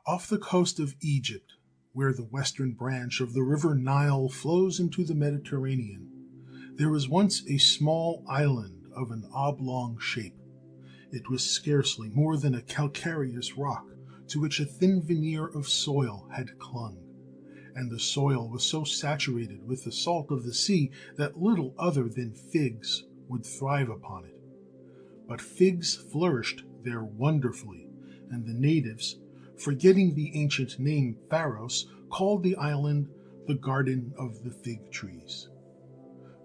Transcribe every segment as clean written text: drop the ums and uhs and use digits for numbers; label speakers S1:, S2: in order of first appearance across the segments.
S1: Off the coast of Egypt, where the western branch of the river Nile flows into the Mediterranean, there was once a small island of an oblong shape. It was scarcely more than a calcareous rock to which a thin veneer of soil had clung, and the soil was so saturated with the salt of the sea that little other than figs would thrive upon it. But figs flourished there wonderfully, and the natives, forgetting the ancient name Pharos, called the island the Garden of the Fig Trees.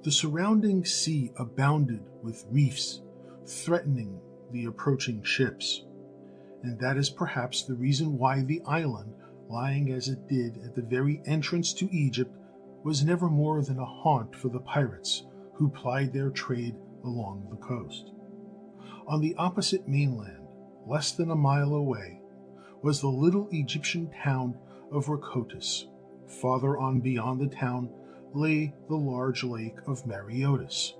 S1: The surrounding sea abounded with reefs, threatening the approaching ships, and that is perhaps the reason why the island, lying as it did at the very entrance to Egypt, was never more than a haunt for the pirates who plied their trade along the coast. On the opposite mainland, less than a mile away, was the little Egyptian town of Rakotis. Farther on beyond the town lay the large lake of Mareotis.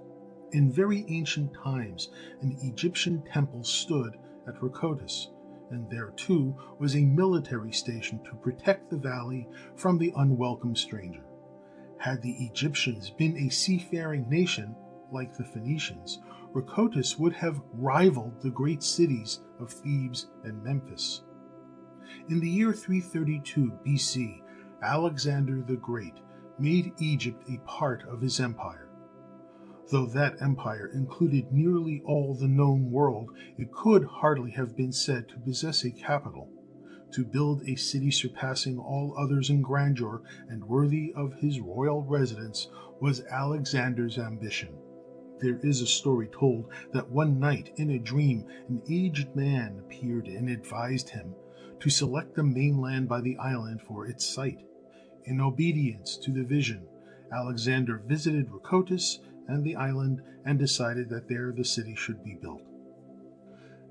S1: In very ancient times, an Egyptian temple stood at Rakotis, and there too was a military station to protect the valley from the unwelcome stranger. Had the Egyptians been a seafaring nation, like the Phoenicians, Rakotis would have rivaled the great cities of Thebes and Memphis. In the year 332 BC, Alexander the Great made Egypt a part of his empire. Though that empire included nearly all the known world, it could hardly have been said to possess a capital. To build a city surpassing all others in grandeur and worthy of his royal residence was Alexander's ambition. There is a story told that one night in a dream an aged man appeared and advised him to select the mainland by the island for its site. In obedience to the vision, Alexander visited Rakotis and the island and decided that there the city should be built.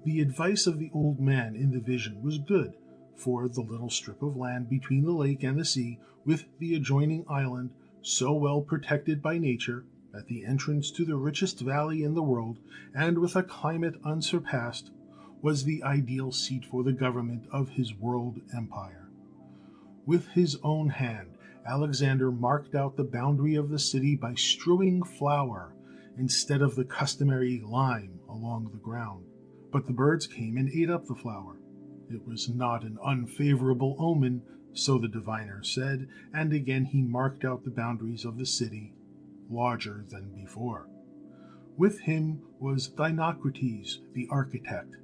S1: The advice of the old man in the vision was good, for the little strip of land between the lake and the sea, with the adjoining island so well protected by nature, at the entrance to the richest valley in the world, and with a climate unsurpassed, was the ideal seat for the government of his world empire. With his own hand, Alexander marked out the boundary of the city by strewing flour instead of the customary lime along the ground. But the birds came and ate up the flour. It was not an unfavorable omen, so the diviner said, and again he marked out the boundaries of the city, larger than before. With him was Dinocrates, the architect.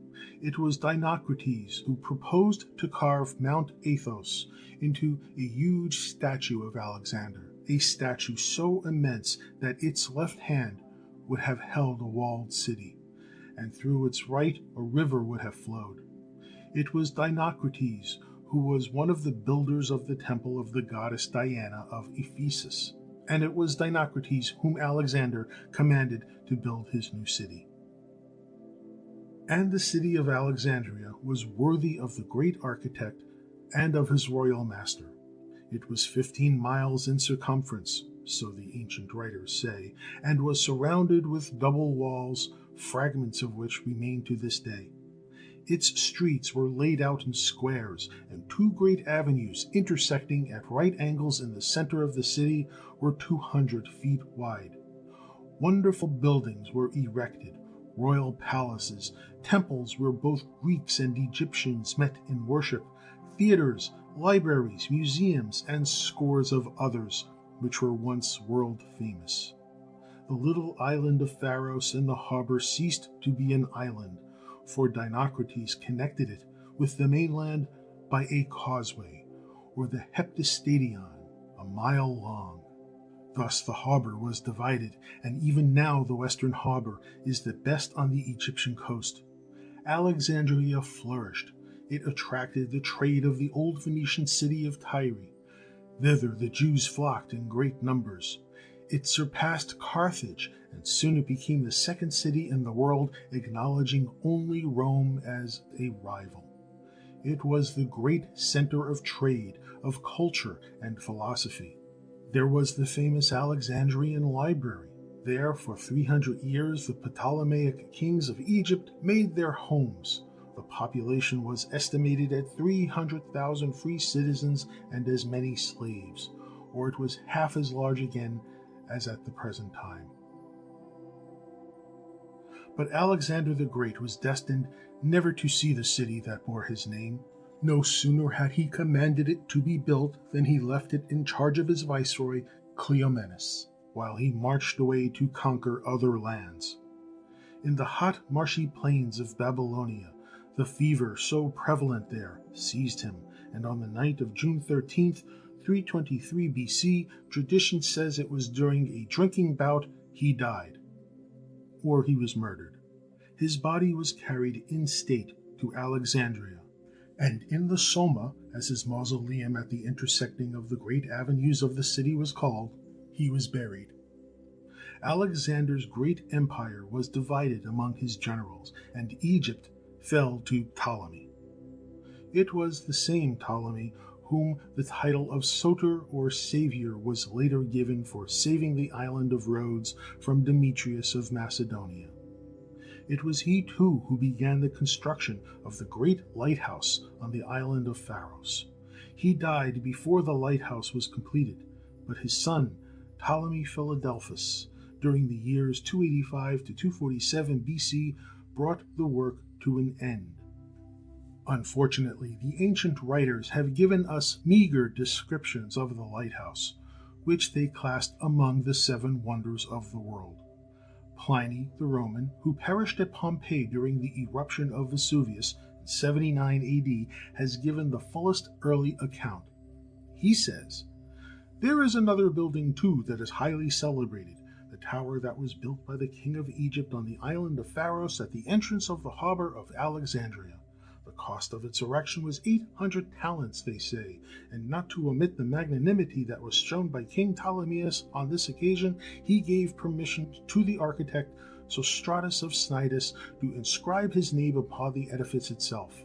S1: It was Dinocrates who proposed to carve Mount Athos into a huge statue of Alexander, a statue so immense that its left hand would have held a walled city, and through its right a river would have flowed. It was Dinocrates who was one of the builders of the temple of the goddess Diana of Ephesus, and it was Dinocrates whom Alexander commanded to build his new city. And the city of Alexandria was worthy of the great architect and of his royal master. It was 15 miles in circumference, so the ancient writers say, and was surrounded with double walls, fragments of which remain to this day. Its streets were laid out in squares, and two great avenues intersecting at right angles in the center of the city were 200 feet wide. Wonderful buildings were erected, royal palaces, temples where both Greeks and Egyptians met in worship, theaters, libraries, museums, and scores of others which were once world famous. The little island of Pharos in the harbor ceased to be an island, for Dinocrates connected it with the mainland by a causeway, or the heptastadion, a mile long. Thus the harbor was divided, and even now the western harbor is the best on the Egyptian coast. Alexandria flourished. It attracted the trade of the old Phoenician city of Tyre. Thither the Jews flocked in great numbers. It surpassed Carthage, and soon it became the second city in the world, acknowledging only Rome as a rival. It was the great center of trade, of culture, and philosophy. There was the famous Alexandrian library. There, for 300 years, the Ptolemaic kings of Egypt made their homes, The population was estimated at 300,000 free citizens and as many slaves, or it was half as large again as at the present time. But Alexander the Great was destined never to see the city that bore his name. No sooner had he commanded it to be built than he left it in charge of his viceroy, Cleomenes, while he marched away to conquer other lands. In the hot, marshy plains of Babylonia, the fever so prevalent there seized him, and on the night of June 13th, 323 BC, tradition says it was during a drinking bout he died, or he was murdered. His body was carried in state to Alexandria, and in the Soma, as his mausoleum at the intersecting of the great avenues of the city was called, he was buried. Alexander's great empire was divided among his generals, and Egypt fell to Ptolemy. It was the same Ptolemy whom the title of Soter or Savior was later given for saving the island of Rhodes from Demetrius of Macedonia. It was he too who began the construction of the great lighthouse on the island of Pharos. He died before the lighthouse was completed, but his son, Ptolemy Philadelphus, during the years 285 to 247 BC, brought the work to an end. Unfortunately, the ancient writers have given us meager descriptions of the lighthouse, which they classed among the seven wonders of the world. Pliny the Roman, who perished at Pompeii during the eruption of Vesuvius in 79 AD, has given the fullest early account. He says, "There is another building too that is highly celebrated, the tower that was built by the king of Egypt on the island of Pharos at the entrance of the harbor of Alexandria. The cost of its erection was 800 talents, they say, and not to omit the magnanimity that was shown by King Ptolemaeus on this occasion, he gave permission to the architect Sostratus of Cnidus to inscribe his name upon the edifice itself.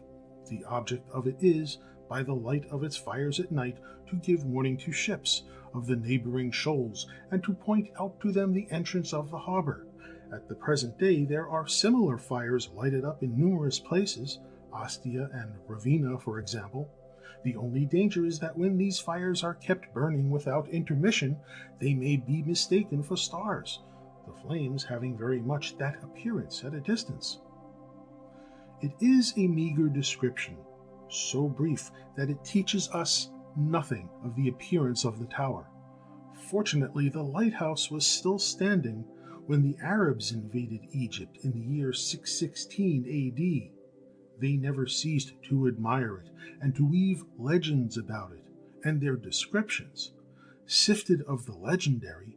S1: The object of it is, by the light of its fires at night, to give warning to ships of the neighboring shoals, and to point out to them the entrance of the harbor. At the present day there are similar fires lighted up in numerous places, Ostia and Ravenna, for example. The only danger is that when these fires are kept burning without intermission, they may be mistaken for stars, the flames having very much that appearance at a distance." It is a meager description, so brief that it teaches us nothing of the appearance of the tower. Fortunately, the lighthouse was still standing when the Arabs invaded Egypt in the year 616 AD. They never ceased to admire it and to weave legends about it, and their descriptions, sifted of the legendary,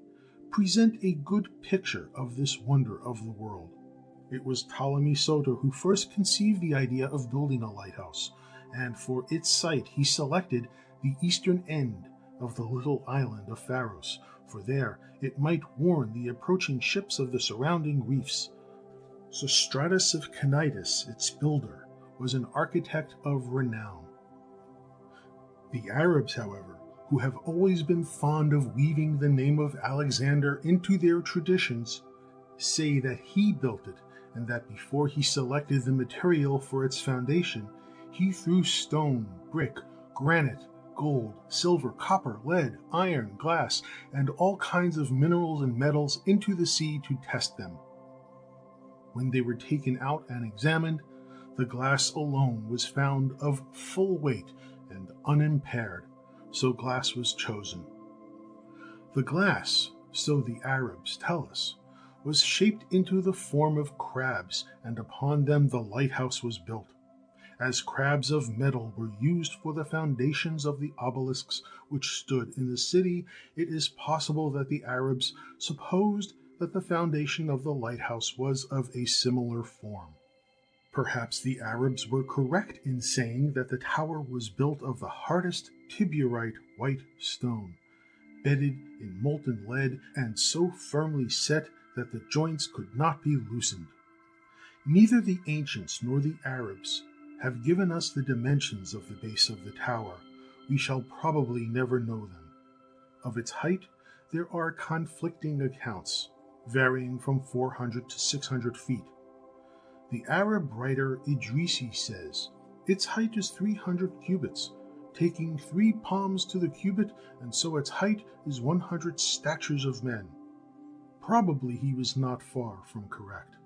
S1: present a good picture of this wonder of the world. It was Ptolemy Soter who first conceived the idea of building a lighthouse, and for its site he selected the eastern end of the little island of Pharos, for there it might warn the approaching ships of the surrounding reefs. Sostratus of Cnidus, its builder, was an architect of renown. The Arabs, however, who have always been fond of weaving the name of Alexander into their traditions, say that he built it, and that before he selected the material for its foundation, he threw stone, brick, granite, gold, silver, copper, lead, iron, glass, and all kinds of minerals and metals into the sea to test them. When they were taken out and examined, the glass alone was found of full weight and unimpaired, so glass was chosen. The glass, so the Arabs tell us, was shaped into the form of crabs, and upon them the lighthouse was built. As crabs of metal were used for the foundations of the obelisks which stood in the city, it is possible that the Arabs supposed that the foundation of the lighthouse was of a similar form. Perhaps the Arabs were correct in saying that the tower was built of the hardest tiburite white stone, bedded in molten lead, and so firmly set that the joints could not be loosened. Neither the ancients nor the Arabs have given us the dimensions of the base of the tower. We shall probably never know them. Of its height there are conflicting accounts, varying from 400 to 600 feet. The Arab writer Idrisi says, its height is 300 cubits, taking 3 palms to the cubit, and so its height is 100 statures of men. Probably he was not far from correct.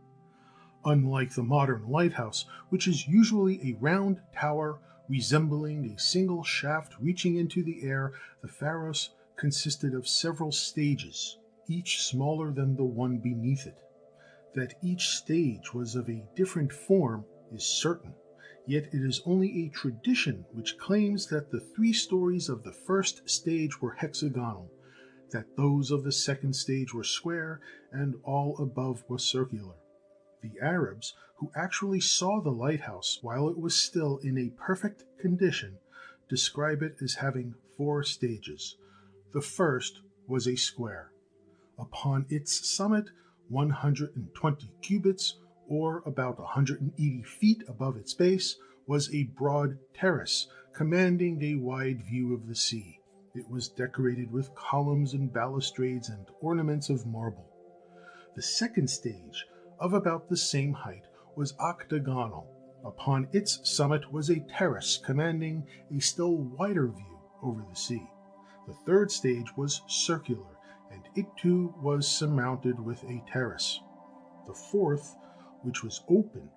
S1: Unlike the modern lighthouse, which is usually a round tower resembling a single shaft reaching into the air, the Pharos consisted of several stages, each smaller than the one beneath it. That each stage was of a different form is certain, yet it is only a tradition which claims that the 3 stories of the first stage were hexagonal, that those of the second stage were square, and all above was circular. The Arabs, who actually saw the lighthouse while it was still in a perfect condition, describe it as having 4 stages. The first was a square. Upon its summit, 120 cubits, or about 180 feet above its base, was a broad terrace commanding a wide view of the sea. It was decorated with columns and balustrades and ornaments of marble. The second stage, of about the same height, was octagonal. Upon its summit was a terrace commanding a still wider view over the sea. The third stage was circular, and it too was surmounted with a terrace. The fourth, which was open,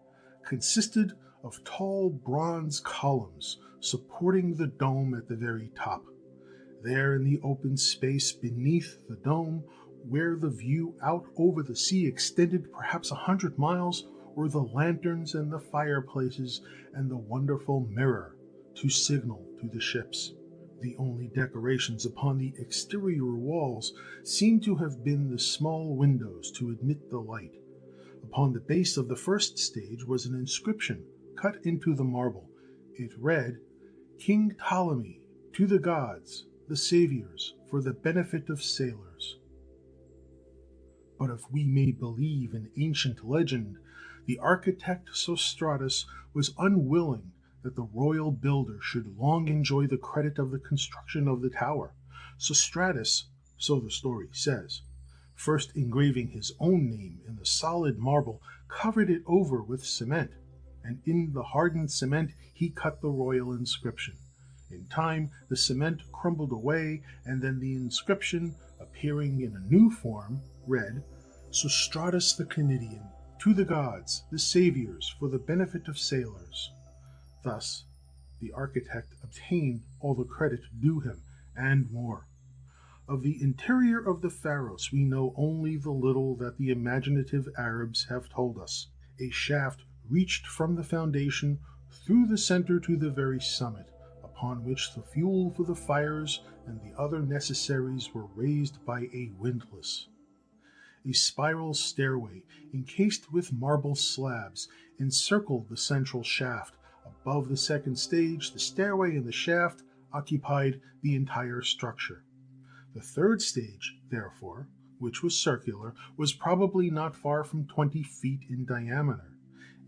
S1: consisted of tall bronze columns supporting the dome at the very top. There in the open space beneath the dome, where the view out over the sea extended perhaps 100 miles, were the lanterns and the fireplaces and the wonderful mirror to signal to the ships. The only decorations upon the exterior walls seem to have been the small windows to admit the light. Upon the base of the first stage was an inscription cut into the marble. It read, "King Ptolemy, to the gods, the saviors, for the benefit of sailors." But if we may believe an ancient legend, the architect Sostratus was unwilling that the royal builder should long enjoy the credit of the construction of the tower. Sostratus, so the story says, first engraving his own name in the solid marble, covered it over with cement, and in the hardened cement he cut the royal inscription. In time the cement crumbled away, and then the inscription, appearing in a new form, read, "Sostratus the Cnidian, to the gods, the saviors, for the benefit of sailors." Thus the architect obtained all the credit due him, and more. Of the interior of the Pharos we know only the little that the imaginative Arabs have told us. A shaft reached from the foundation through the center to the very summit, upon which the fuel for the fires and the other necessaries were raised by a windlass. A spiral stairway, encased with marble slabs, encircled the central shaft. Above the second stage, the stairway and the shaft occupied the entire structure. The third stage, therefore, which was circular, was probably not far from 20 feet in diameter.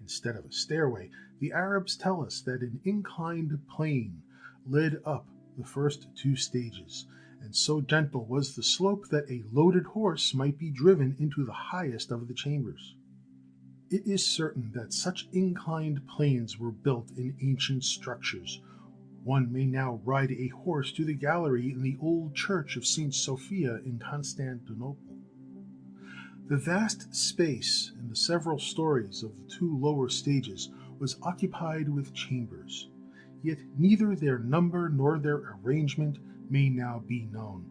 S1: Instead of a stairway, the Arabs tell us that an inclined plane led up the first 2 stages, and so gentle was the slope that a loaded horse might be driven into the highest of the chambers. It is certain that such inclined planes were built in ancient structures. One may now ride a horse to the gallery in the old church of St. Sophia in Constantinople. The vast space in the several stories of the 2 lower stages was occupied with chambers, yet neither their number nor their arrangement may now be known.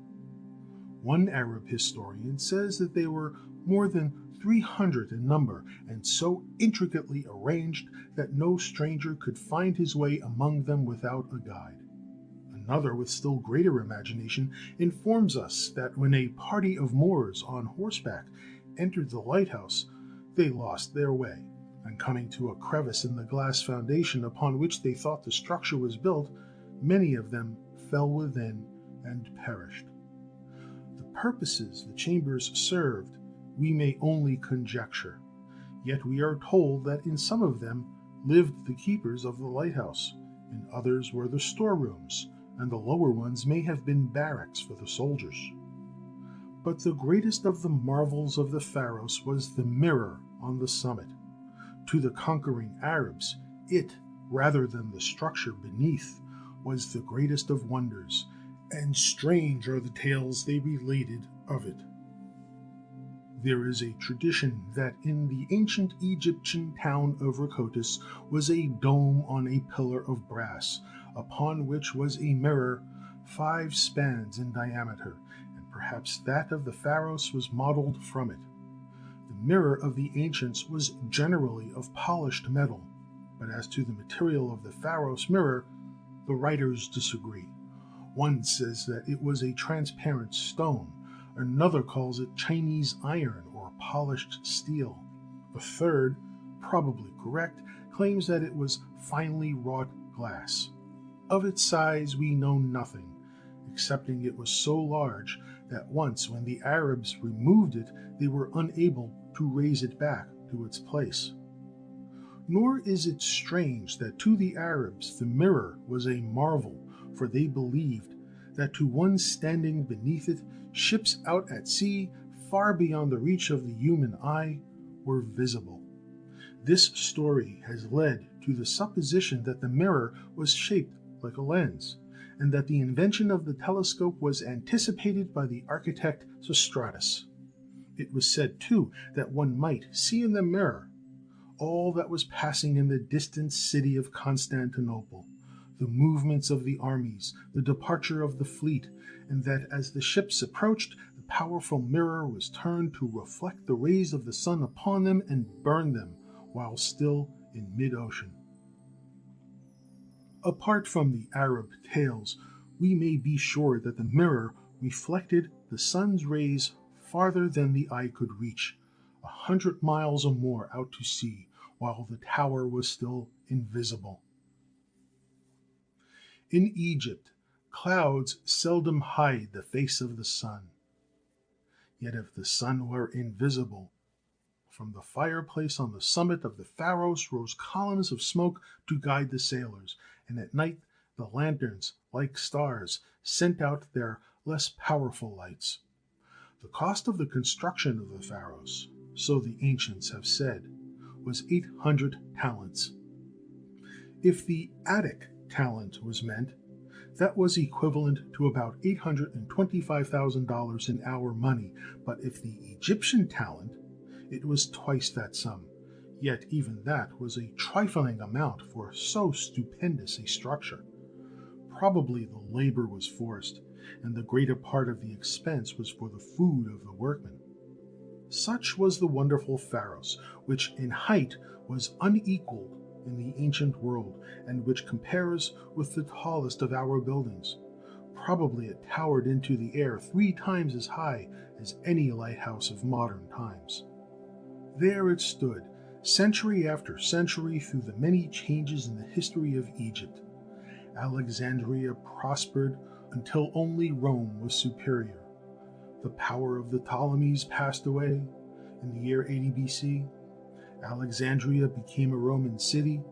S1: One Arab historian says that they were more than 300 in number, and so intricately arranged that no stranger could find his way among them without a guide. Another, with still greater imagination, informs us that when a party of Moors on horseback entered the lighthouse, they lost their way, and coming to a crevice in the glass foundation upon which they thought the structure was built, many of them fell within and perished. The purposes the chambers served we may only conjecture, yet we are told that in some of them lived the keepers of the lighthouse, in others were the storerooms, and the lower ones may have been barracks for the soldiers. But the greatest of the marvels of the Pharos was the mirror on the summit. To the conquering Arabs, it, rather than the structure beneath, was the greatest of wonders, and strange are the tales they related of it. There is a tradition that in the ancient Egyptian town of Rakotis was a dome on a pillar of brass, upon which was a mirror 5 spans in diameter, and perhaps that of the Pharos was modeled from it. The mirror of the ancients was generally of polished metal, but as to the material of the Pharos mirror, the writers disagree. One says that it was a transparent stone, another calls it Chinese iron or polished steel. The third, probably correct, claims that it was finely wrought glass. Of its size we know nothing, excepting it was so large that once when the Arabs removed it, they were unable to raise it back to its place. Nor is it strange that to the Arabs the mirror was a marvel, for they believed that to one standing beneath it, ships out at sea, far beyond the reach of the human eye, were visible. This story has led to the supposition that the mirror was shaped like a lens, and that the invention of the telescope was anticipated by the architect Sostratus. It was said, too, that one might see in the mirror all that was passing in the distant city of Constantinople, the movements of the armies, the departure of the fleet, and that as the ships approached, the powerful mirror was turned to reflect the rays of the sun upon them and burn them while still in mid-ocean. Apart from the Arab tales, we may be sure that the mirror reflected the sun's rays farther than the eye could reach, 100 miles or more out to sea, while the tower was still invisible. In Egypt, clouds seldom hide the face of the sun. Yet if the sun were invisible, from the fireplace on the summit of the Pharos rose columns of smoke to guide the sailors, and at night the lanterns, like stars, sent out their less powerful lights. The cost of the construction of the Pharos, so the ancients have said, was 800 talents. If the Attic talent was meant, that was equivalent to about $825,000 in our money, but if the Egyptian talent, it was twice that sum. Yet even that was a trifling amount for so stupendous a structure. Probably the labor was forced, and the greater part of the expense was for the food of the workmen. Such was the wonderful Pharos, which in height was unequaled in the ancient world, and which compares with the tallest of our buildings. Probably it towered into the air 3 times as high as any lighthouse of modern times. There it stood, century after century, through the many changes in the history of Egypt. Alexandria prospered until only Rome was superior. The power of the Ptolemies passed away in the year 80 BC. Alexandria became a Roman city,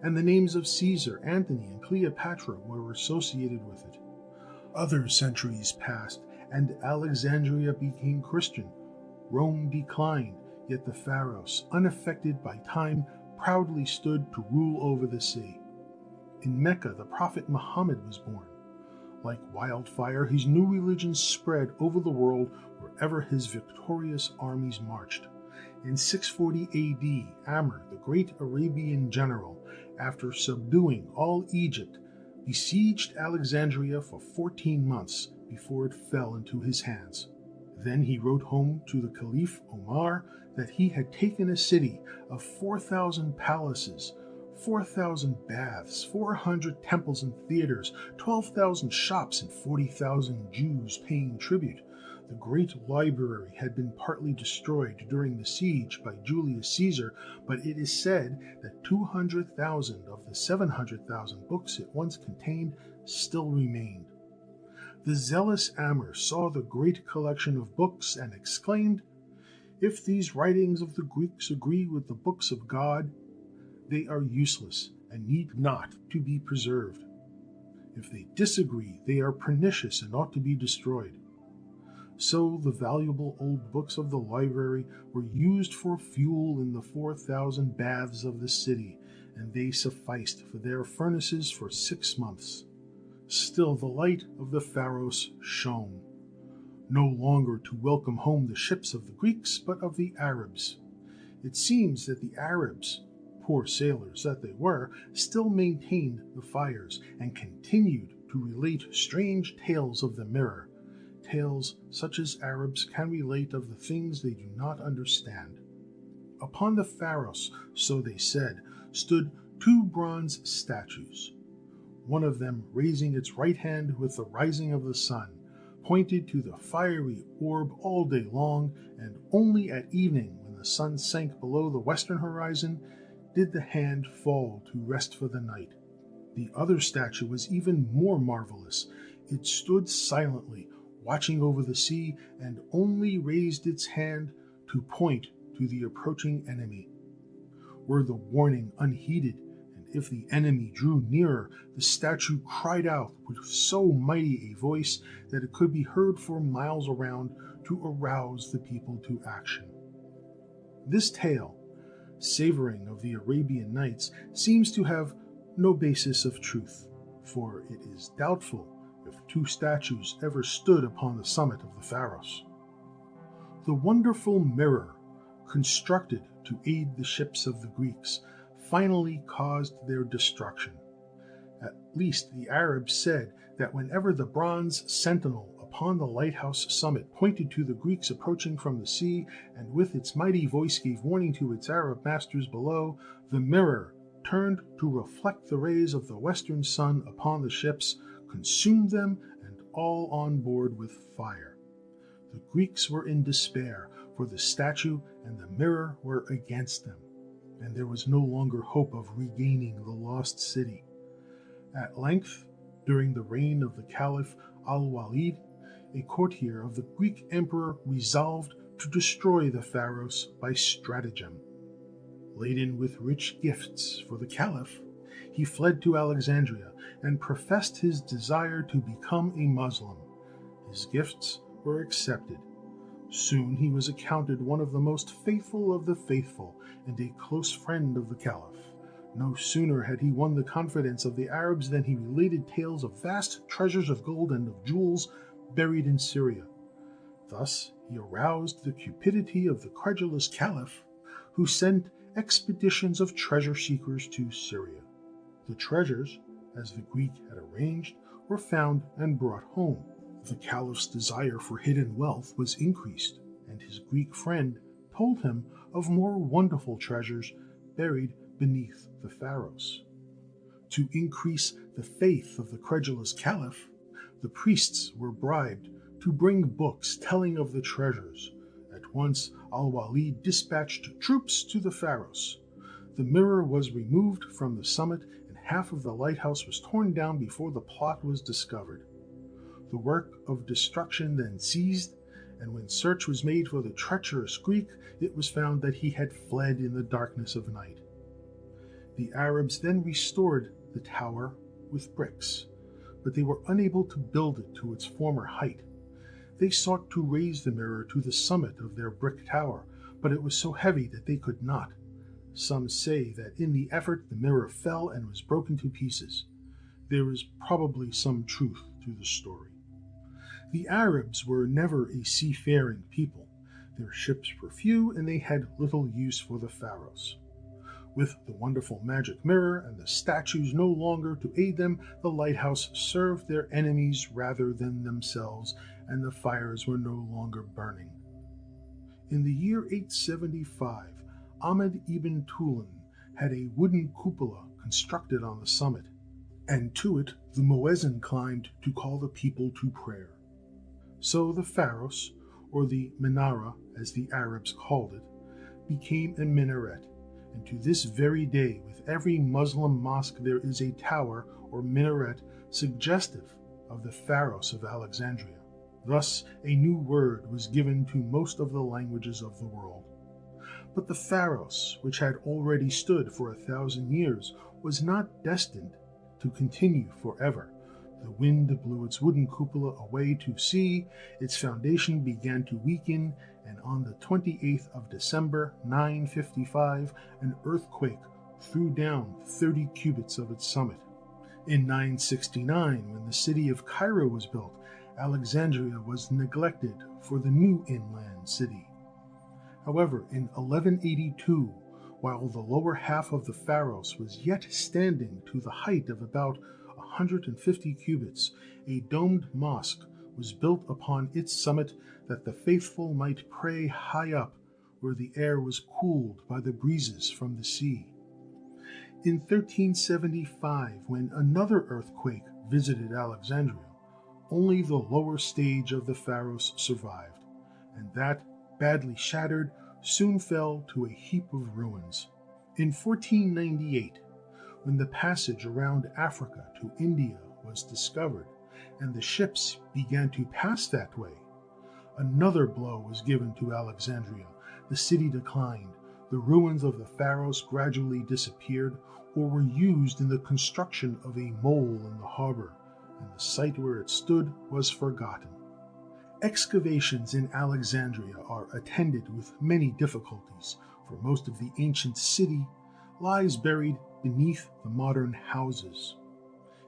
S1: and the names of Caesar, Antony, and Cleopatra were associated with it. Other centuries passed, and Alexandria became Christian. Rome declined, yet the Pharos, unaffected by time, proudly stood to rule over the sea. In Mecca, the prophet Muhammad was born. Like wildfire, his new religion spread over the world wherever his victorious armies marched. In 640 AD, Amr, the great Arabian general, after subduing all Egypt, besieged Alexandria for 14 months before it fell into his hands. Then he wrote home to the Caliph Omar that he had taken a city of 4,000 palaces, 4,000 baths, 400 temples and theaters, 12,000 shops, and 40,000 Jews paying tribute. The great library had been partly destroyed during the siege by Julius Caesar, but it is said that 200,000 of the 700,000 books it once contained still remained. The zealous Amr saw the great collection of books and exclaimed, "If these writings of the Greeks agree with the books of God, they are useless and need not to be preserved. If they disagree, they are pernicious and ought to be destroyed." So the valuable old books of the library were used for fuel in the 4,000 baths of the city, and they sufficed for their furnaces for 6 months. Still the light of the Pharos shone, no longer to welcome home the ships of the Greeks, but of the Arabs. It seems that the Arabs, poor sailors that they were, still maintained the fires and continued to relate strange tales of the mirror, tales such as Arabs can relate of the things they do not understand. Upon the Pharos, so they said, stood two bronze statues. One of them, raising its right hand with the rising of the sun, pointed to the fiery orb all day long, and only at evening, when the sun sank below the western horizon, did the hand fall to rest for the night. The other statue was even more marvelous. It stood silently, watching over the sea, and only raised its hand to point to the approaching enemy. Were the warning unheeded, and if the enemy drew nearer, the statue cried out with so mighty a voice that it could be heard for miles around, to arouse the people to action. This tale, savoring of the Arabian Nights, seems to have no basis of truth, for it is doubtful if two statues ever stood upon the summit of the Pharos. The wonderful mirror, constructed to aid the ships of the Greeks, finally caused their destruction. At least the Arabs said that whenever the bronze sentinel upon the lighthouse summit pointed to the Greeks approaching from the sea, and with its mighty voice gave warning to its Arab masters below, the mirror turned to reflect the rays of the western sun upon the ships, consumed them, and all on board with fire. The Greeks were in despair, for the statue and the mirror were against them, and there was no longer hope of regaining the lost city. At length, during the reign of the Caliph Al-Walid, a courtier of the Greek emperor resolved to destroy the Pharos by stratagem. Laden with rich gifts for the Caliph, he fled to Alexandria and professed his desire to become a Muslim. His gifts were accepted. Soon he was accounted one of the most faithful of the faithful and a close friend of the Caliph. No sooner had he won the confidence of the Arabs than he related tales of vast treasures of gold and of jewels buried in Syria. Thus he aroused the cupidity of the credulous Caliph, who sent expeditions of treasure seekers to Syria. The treasures, as the Greek had arranged, were found and brought home. The Caliph's desire for hidden wealth was increased, and his Greek friend told him of more wonderful treasures buried beneath the Pharos. To increase the faith of the credulous Caliph, the priests were bribed to bring books telling of the treasures. At once Al-Walid dispatched troops to the Pharos. The mirror was removed from the summit, and half of the lighthouse was torn down before the plot was discovered. The work of destruction then ceased, and when search was made for the treacherous Greek, it was found that he had fled in the darkness of night. The Arabs then restored the tower with bricks, but they were unable to build it to its former height. They sought to raise the mirror to the summit of their brick tower, but it was so heavy that they could not. Some say that in the effort the mirror fell and was broken to pieces. There is probably some truth to the story. The Arabs were never a seafaring people. Their ships were few, and they had little use for the Pharos. With the wonderful magic mirror and the statues no longer to aid them, the lighthouse served their enemies rather than themselves, and the fires were no longer burning. In the year 875, Ahmed ibn Tulun had a wooden cupola constructed on the summit, and to it the muezzin climbed to call the people to prayer. So the Pharos, or the Menara as the Arabs called it, became a minaret, and to this very day with every Muslim mosque there is a tower or minaret suggestive of the Pharos of Alexandria. Thus a new word was given to most of the languages of the world. But the Pharos, which had already stood for 1,000 years, was not destined to continue forever. The wind blew its wooden cupola away to sea, its foundation began to weaken, and on the 28th of December, 955, an earthquake threw down 30 cubits of its summit. In 969, when the city of Cairo was built, Alexandria was neglected for the new inland city. However, in 1182, while the lower half of the Pharos was yet standing to the height of about 150 cubits, a domed mosque was built upon its summit that the faithful might pray high up, where the air was cooled by the breezes from the sea. In 1375, when another earthquake visited Alexandria, only the lower stage of the Pharos survived, and that, badly shattered, soon fell to a heap of ruins. In 1498, when the passage around Africa to India was discovered, and the ships began to pass that way, another blow was given to Alexandria. The city declined, the ruins of the Pharos gradually disappeared, or were used in the construction of a mole in the harbor, and the site where it stood was forgotten. Excavations in Alexandria are attended with many difficulties, for most of the ancient city lies buried beneath the modern houses.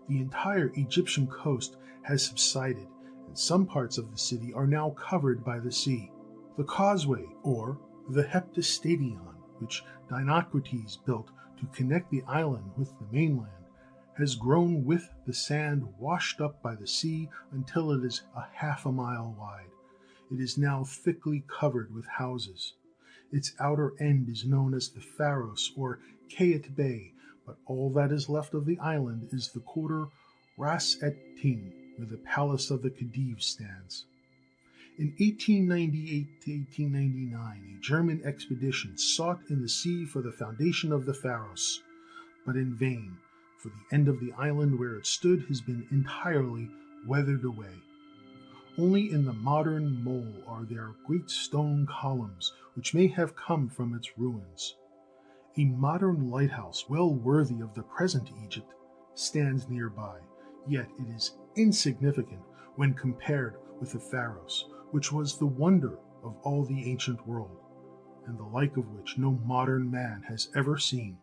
S1: The entire Egyptian coast has subsided, and some parts of the city are now covered by the sea. The causeway, or the heptastadion, which Dinocrates built to connect the island with the mainland, has grown with the sand washed up by the sea until it is a half a mile wide. It is now thickly covered with houses. Its outer end is known as the Pharos or Kayet Bay, but all that is left of the island is the quarter Ras et Tin, where the palace of the Khedive stands. In 1898 to 1899, a German expedition sought in the sea for the foundation of the Pharos, but in vain, for the end of the island where it stood has been entirely weathered away. Only in the modern mole are there great stone columns which may have come from its ruins. A modern lighthouse, well worthy of the present Egypt, stands nearby, yet it is insignificant when compared with the Pharos, which was the wonder of all the ancient world, and the like of which no modern man has ever seen.